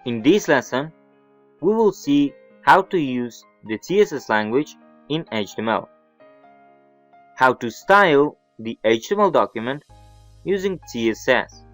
In this lesson, we will see how to use the CSS language in HTML, how to style the HTML document using CSS.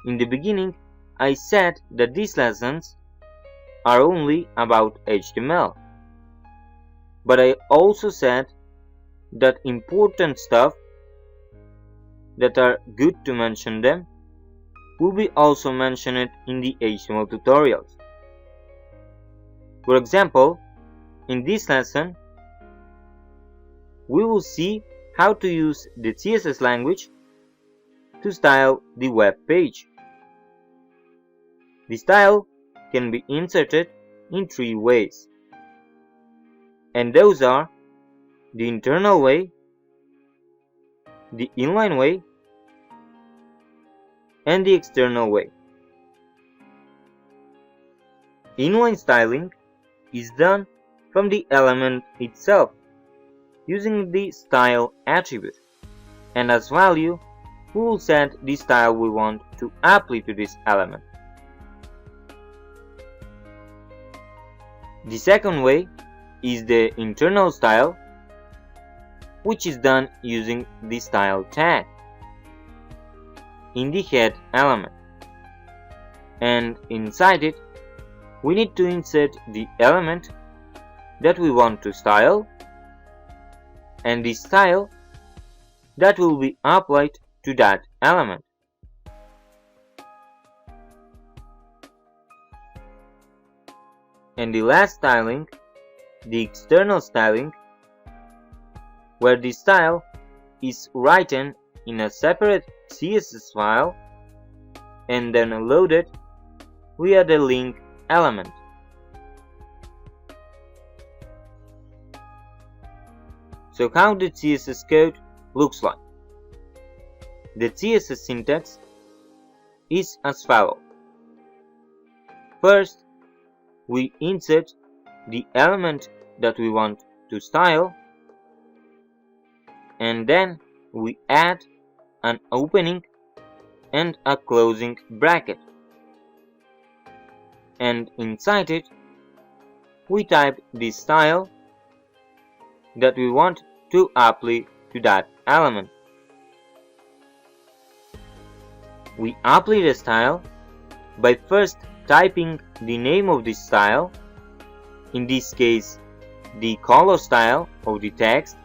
In the beginning, I said that these lessons are only about HTML, but I also said that important stuff that are good to mention them will be also mentioned in the HTML tutorials. For example, in this lesson, we will see how to use the CSS language to style the web page. The style can be inserted in 3 ways, and those are the internal way, the inline way, and the external way. Inline styling is done from the element itself using the style attribute, and as value we will set the style we want to apply to this element. The second way is the internal style, which is done using the style tag in the head element, and inside it we need to insert the element that we want to style and the style that will be applied to that element. And the last styling, the external styling, where the style is written in a separate CSS file and then loaded via the link element. So how the CSS code looks like? The CSS syntax is as follows. First, we insert the element that we want to style, and then we add an opening and a closing bracket, and inside it we type the style that we want to apply to that element. We apply the style by first typing the name of the style, in this case the color style of the text,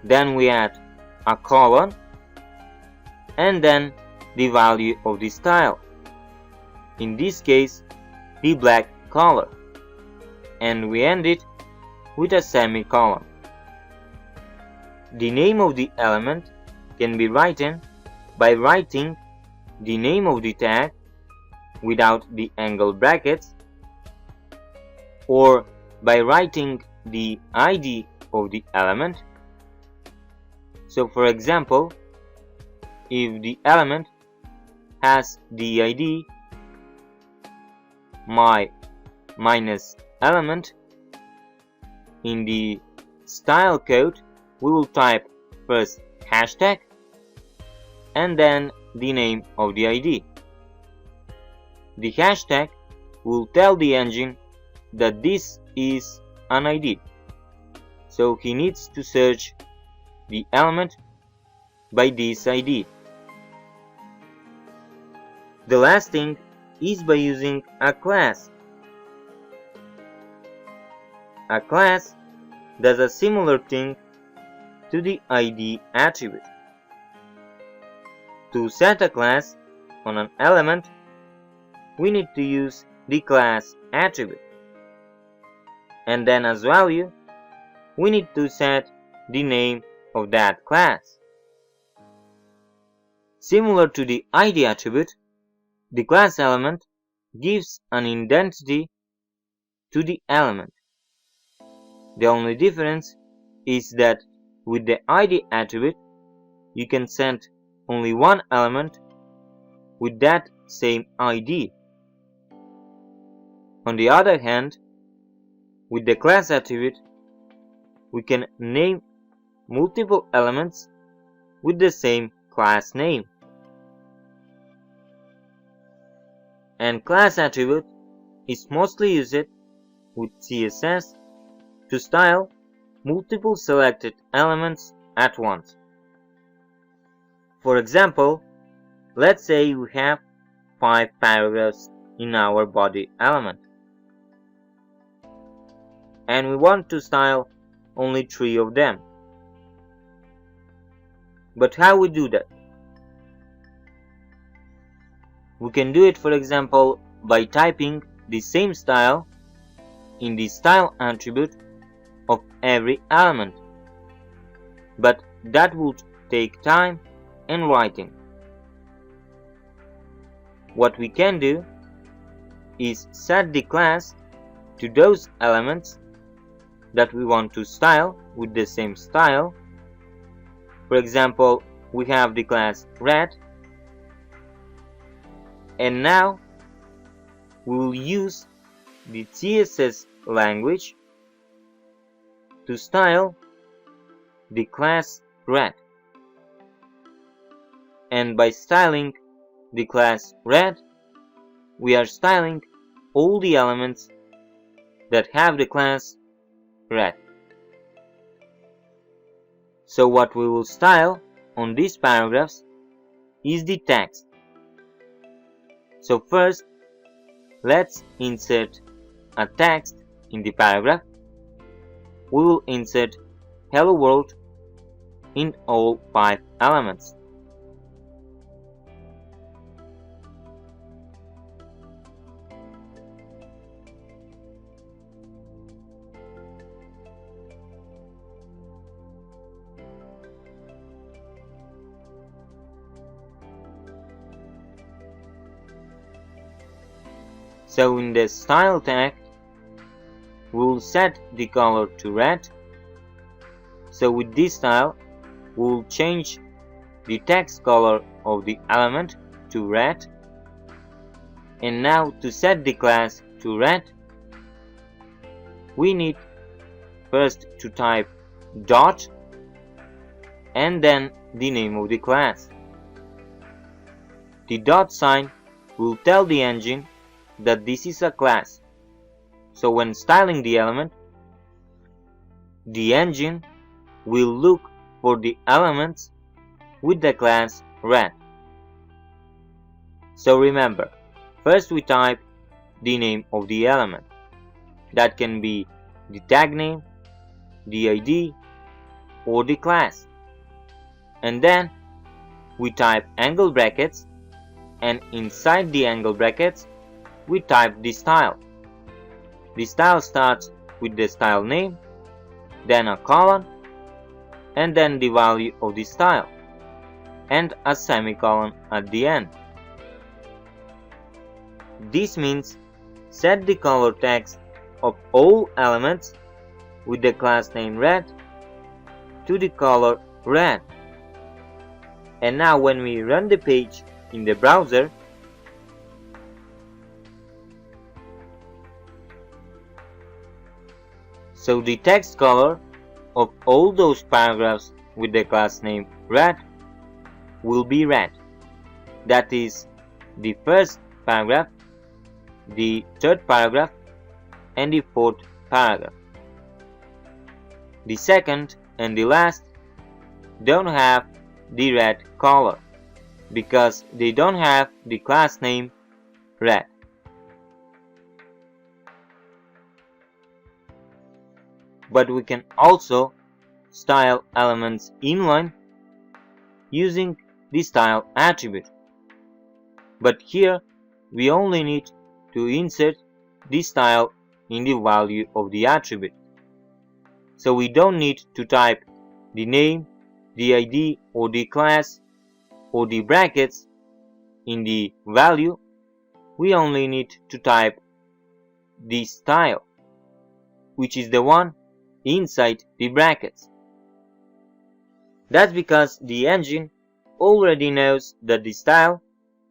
then we add a colon, and then the value of the style, in this case the black color, and we end it with a semicolon. The name of the element can be written by writing the name of the tag without the angle brackets, or by writing the ID of the element. So for example, if the element has the ID my minus element, in the style code we will type first hashtag and then the name of the ID. The hashtag will tell the engine that this is an ID, so he needs to search the element by this ID. The last thing is by using a class. A class does a similar thing to the ID attribute. To set a class on an element, we need to use the class attribute, and then as value we need to set the name of that class. Similar to the ID attribute, the class element gives an identity to the element. The only difference is that with the ID attribute you can send only one element with that same ID. On the other hand, with the class attribute we can name multiple elements with the same class name. And class attribute is mostly used with CSS to style multiple selected elements at once. For example, let's say we have 5 paragraphs in our body element, and we want to style only 3 of them. But how we do that? We can do it, for example, by typing the same style in the style attribute of every element, but that would take time and writing. What we can do is set the class to those elements that we want to style with the same style. For example, we have the class red, and now we will use the CSS language to style the class red. And by styling the class red, we are styling all the elements that have the class red. So what we will style on these paragraphs is the text. So first, let's insert a text in the paragraph. We will insert hello world in all 5 elements. So in the style tag, we will set the color to red. So with this style, we will change the text color of the element to red. And now to set the class to red, we need first to type dot and then the name of the class. The dot sign will tell the engine that this is a class. So when styling the element, the engine will look for the elements with the class red. So remember, first we type the name of the element. That can be the tag name, the ID, or the class. And then we type angle brackets, and inside the angle brackets we type the style. The style starts with the style name, then a colon, and then the value of the style, and a semicolon at the end. This means set the color text of all elements with the class name red to the color red. And now when we run the page in the browser, so the text color of all those paragraphs with the class name red will be red. That is the first paragraph, the third paragraph, and the fourth paragraph. The second and the last don't have the red color because they don't have the class name red. But we can also style elements inline using the style attribute. But here we only need to insert the style in the value of the attribute. So we don't need to type the name, the ID, or the class, or the brackets in the value. We only need to type the style, which is the one inside the brackets. That's because the engine already knows that the style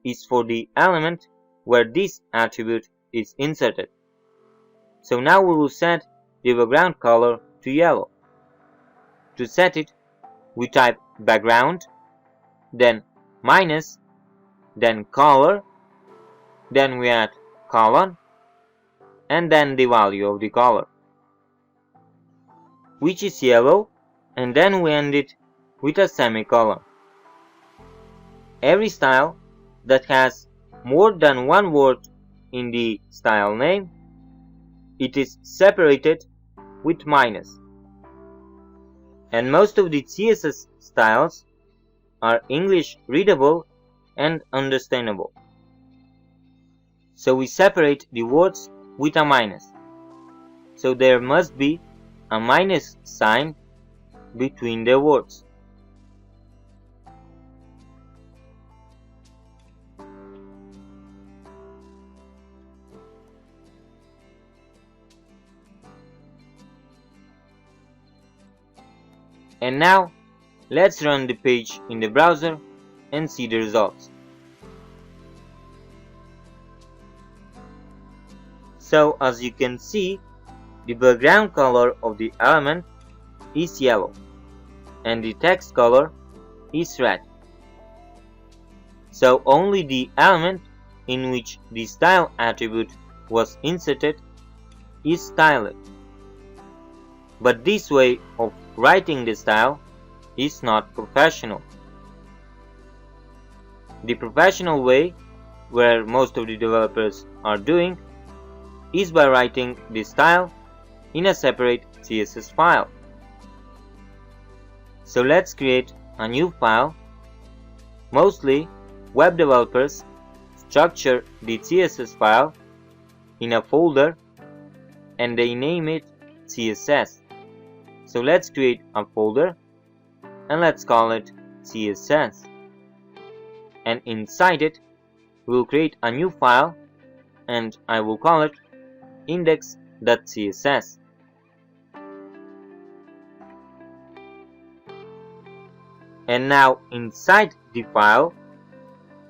is for the element where this attribute is inserted. So now we will set the background color to yellow. To set it, we type background, then minus, then color, then we add colon, and then the value of the color, which is yellow, and then we end it with a semicolon. Every style that has more than one word in the style name, it is separated with minus. And most of the CSS styles are English readable and understandable. So we separate the words with a minus. So there must be a minus sign between the words. And now, let's run the page in the browser and see the results. So as you can see, the background color of the element is yellow and the text color is red. So only the element in which the style attribute was inserted is styled. But this way of writing the style is not professional. The professional way, where most of the developers are doing, is by writing the style in a separate CSS file. So let's create a new file. Mostly web developers structure the CSS file in a folder and they name it CSS. So let's create a folder and let's call it CSS. And inside it, we'll create a new file and I will call it index.css. And now inside the file,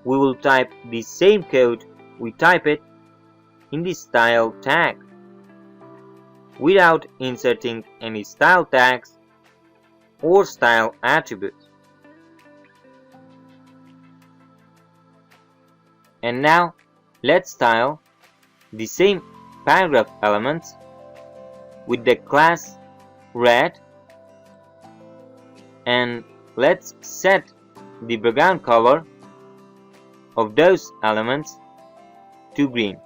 we will type the same code we type it in the style tag, without inserting any style tags or style attributes. And now let's style the same paragraph elements with the class red, and let's set the background color of those elements to green.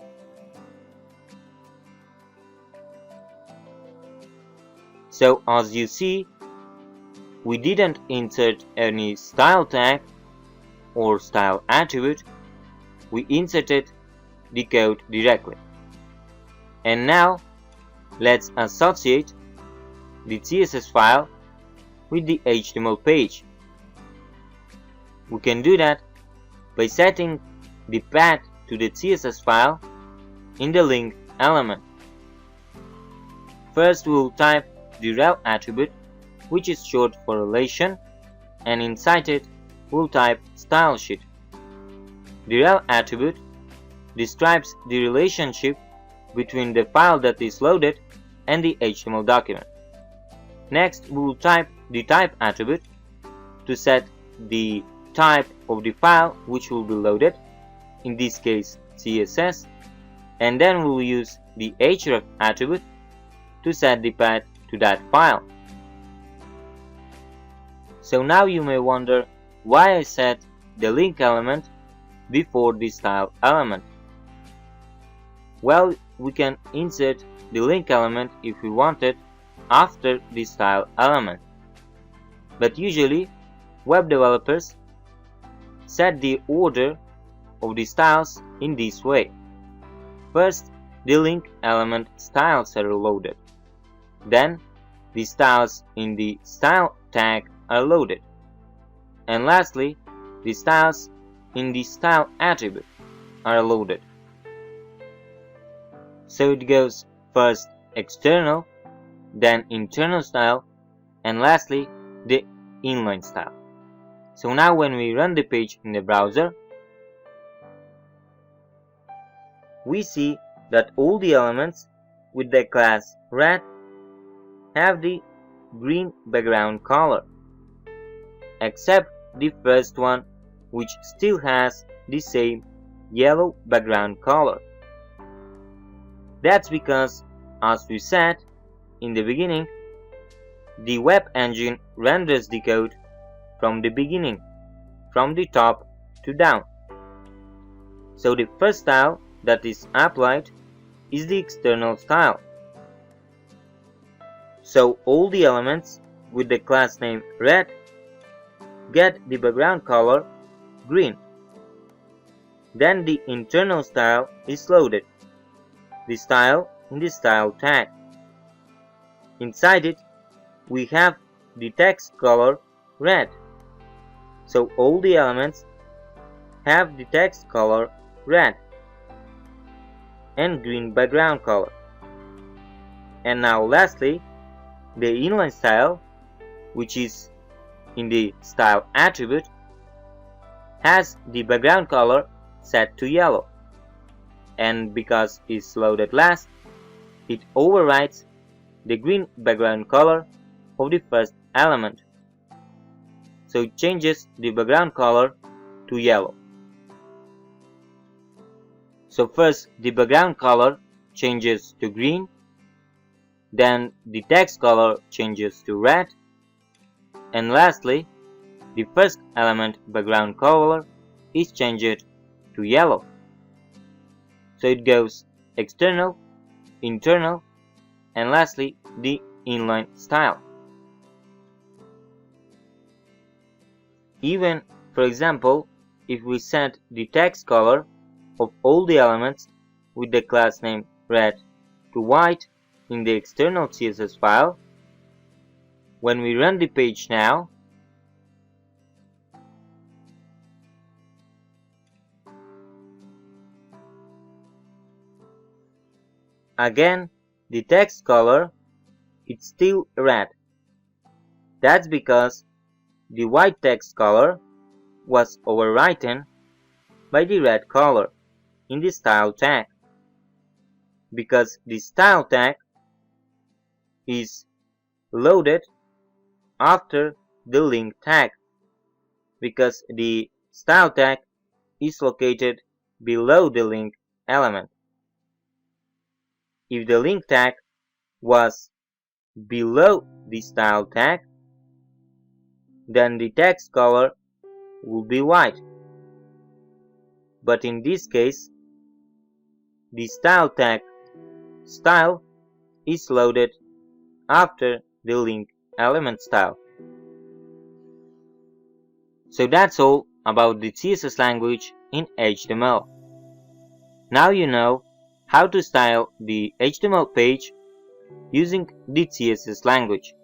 So as you see, we didn't insert any style tag or style attribute, we inserted the code directly. And now let's associate the CSS file with the HTML page. We can do that by setting the path to the CSS file in the link element. First we will type the rel attribute, which is short for relation, and inside it we'll type style sheet. The rel attribute describes the relationship between the file that is loaded and the HTML document. Next, we will type the type attribute to set the type of the file which will be loaded, in this case CSS, and then we will use the href attribute to set the path to that file. So now you may wonder why I set the link element before the style element. Well, we can insert the link element if we want it after the style element. But usually, web developers set the order of the styles in this way. First, the link element styles are loaded. Then, the styles in the style tag are loaded. And lastly, the styles in the style attribute are loaded. So it goes first external, then internal style, and lastly the inline style. So now when we run the page in the browser, we see that all the elements with the class red have the green background color, except the first one, which still has the same yellow background color. That's because, as we said in the beginning, the web engine renders the code from the beginning, from the top to down. So the first style that is applied is the external style. So all the elements with the class name red get the background color green. Then the internal style is loaded, the style in the style tag. Inside it, we have the text color red. So all the elements have the text color red and green background color. And now lastly, the inline style, which is in the style attribute, has the background color set to yellow, and because it's loaded last, it overrides the green background color of the first element, so it changes the background color to yellow. So first the background color changes to green, then the text color changes to red, and lastly the first element background color is changed to yellow. So it goes external, internal, and lastly the inline style. Even, for example, if we set the text color of all the elements with the class name red to white in the external CSS file, when we run the page now, again the text color is still red. That's because the white text color was overwritten by the red color in the style tag, because the style tag is loaded after the link tag, because the style tag is located below the link element. If the link tag was below the style tag, then the text color will be white. But in this case, the style tag style is loaded after the link element style. So that's all about the CSS language in HTML. Now you know how to style the HTML page using the CSS language.